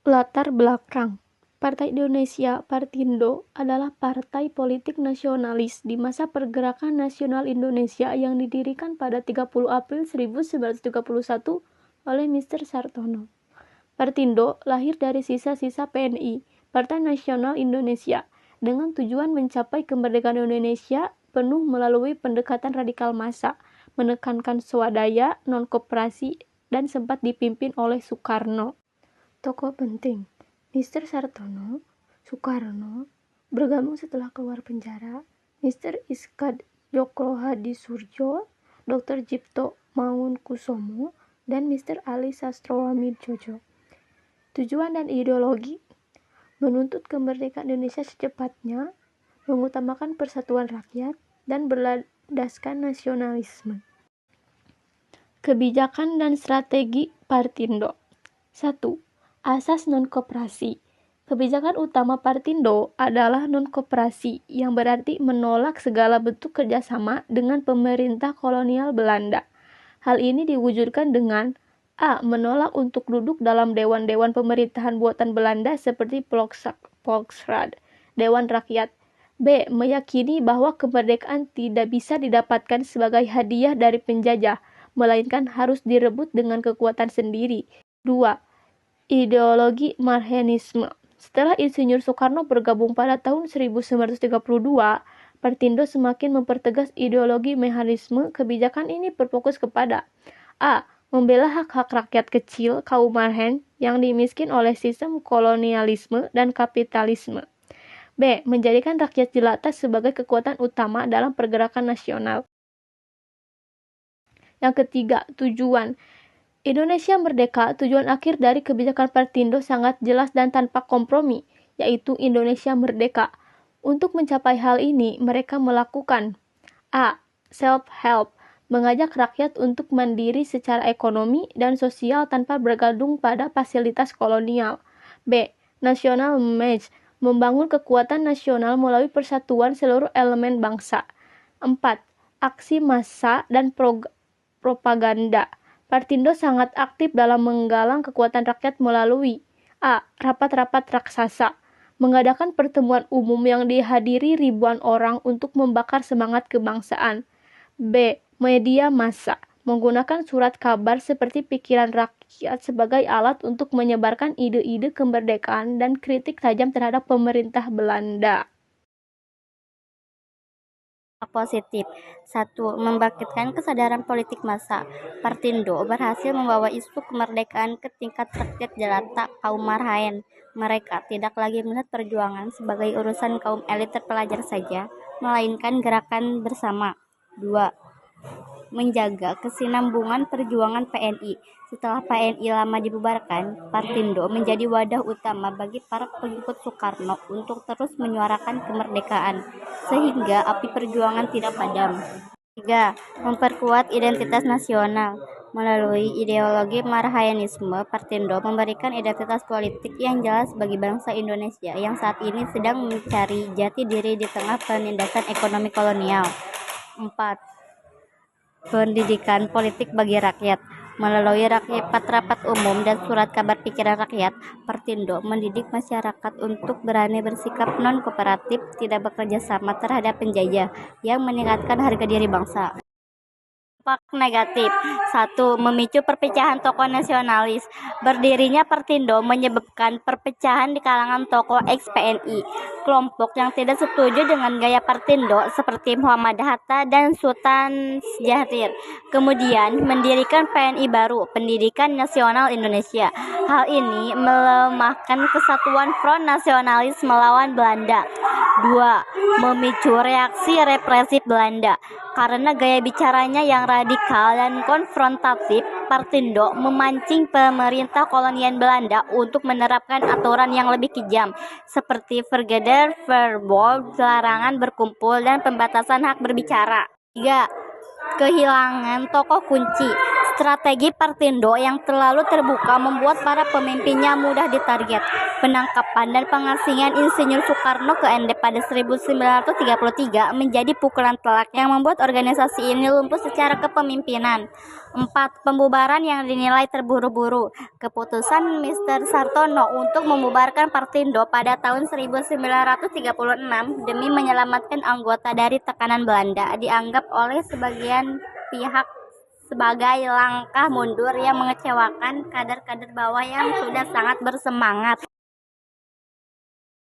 Latar belakang Partai Indonesia Partindo adalah partai politik nasionalis di masa Pergerakan Nasional Indonesia yang didirikan pada 30 April 1931 oleh Mr. Sartono. Partindo lahir dari sisa-sisa PNI, Partai Nasional Indonesia, dengan tujuan mencapai kemerdekaan Indonesia penuh melalui pendekatan radikal massa, menekankan swadaya, non-koperasi, dan sempat dipimpin oleh Soekarno. Tokoh penting, Mr. Sartono, Soekarno, bergabung setelah keluar penjara, Mr. Iskad Djoko Hadisurjo, Dr. Cipto Mangunkusumo, dan Mr. Ali Sastrawamidjojo. Tujuan dan ideologi: menuntut kemerdekaan Indonesia secepatnya, mengutamakan persatuan rakyat, dan berlandaskan nasionalisme. Kebijakan dan strategi Partindo. 1. Asas non-koperasi. Kebijakan utama Partindo adalah non-koperasi, yang berarti menolak segala bentuk kerjasama dengan pemerintah kolonial Belanda. Hal ini diwujudkan dengan A. Menolak untuk duduk dalam dewan-dewan pemerintahan buatan Belanda seperti Volksraad, Dewan Rakyat. B. Meyakini bahwa kemerdekaan tidak bisa didapatkan sebagai hadiah dari penjajah, melainkan harus direbut dengan kekuatan sendiri. 2. Ideologi Marxisme. Setelah Insinyur Soekarno bergabung pada tahun 1932, Partindo semakin mempertegas ideologi Marxisme. Kebijakan ini berfokus kepada A. Membela hak-hak rakyat kecil kaum marhen yang dimiskin oleh sistem kolonialisme dan kapitalisme. B. Menjadikan rakyat jelata sebagai kekuatan utama dalam pergerakan nasional. Yang ketiga, tujuan. Indonesia merdeka, tujuan akhir dari kebijakan Partindo sangat jelas dan tanpa kompromi, yaitu Indonesia merdeka. Untuk mencapai hal ini, mereka melakukan A. Self-help, mengajak rakyat untuk mandiri secara ekonomi dan sosial tanpa bergantung pada fasilitas kolonial. B. National image, membangun kekuatan nasional melalui persatuan seluruh elemen bangsa. 4. Aksi massa dan propaganda. Partindo sangat aktif dalam menggalang kekuatan rakyat melalui A. Rapat-rapat raksasa, mengadakan pertemuan umum yang dihadiri ribuan orang untuk membakar semangat kebangsaan. B. Media massa, menggunakan surat kabar seperti pikiran rakyat sebagai alat untuk menyebarkan ide-ide kemerdekaan dan kritik tajam terhadap pemerintah Belanda. Positif. 1. Membangkitkan kesadaran politik massa. Partindo berhasil membawa isu kemerdekaan ke tingkat rakyat jelata kaum marhaen. Mereka tidak lagi melihat perjuangan sebagai urusan kaum elit terpelajar saja, melainkan gerakan bersama. 2. Menjaga kesinambungan perjuangan PNI. Setelah PNI lama dibubarkan, Partindo menjadi wadah utama bagi para pengikut Soekarno untuk terus menyuarakan kemerdekaan, sehingga api perjuangan tidak padam. 3. Memperkuat identitas nasional. Melalui ideologi Marxisme, Partindo memberikan identitas politik yang jelas bagi bangsa Indonesia yang saat ini sedang mencari jati diri di tengah penindasan ekonomi kolonial. 4. Pendidikan politik bagi rakyat. Melalui rapat umum dan surat kabar pikiran rakyat, Partindo mendidik masyarakat untuk berani bersikap non-kooperatif, tidak bekerja sama terhadap penjajah, yang meningkatkan harga diri bangsa. Dampak negatif. 1. Memicu perpecahan tokoh nasionalis. Berdirinya Partindo menyebabkan perpecahan di kalangan tokoh ex-PNI. Kelompok yang tidak setuju dengan gaya Partindo seperti Muhammad Hatta dan Sultan Syahrir kemudian mendirikan PNI baru, Pendidikan Nasional Indonesia. Hal ini melemahkan kesatuan Front Nasionalis melawan Belanda. 2. Memicu reaksi represif Belanda. Karena gaya bicaranya yang radikal dan konfrontatif, Partindo memancing pemerintah kolonial Belanda untuk menerapkan aturan yang lebih kejam, seperti Vergelderverbod, larangan berkumpul, dan pembatasan hak berbicara. 3. Kehilangan tokoh kunci. Strategi Partindo yang terlalu terbuka membuat para pemimpinnya mudah ditarget. Penangkapan dan pengasingan Insinyur Soekarno ke ND pada 1933 menjadi pukulan telak yang membuat organisasi ini lumpuh secara kepemimpinan. 4. Pembubaran yang dinilai terburu-buru. Keputusan Mr. Sartono untuk membubarkan Partindo pada tahun 1936 demi menyelamatkan anggota dari tekanan Belanda dianggap oleh sebagian pihak sebagai langkah mundur yang mengecewakan kader-kader bawah yang sudah sangat bersemangat.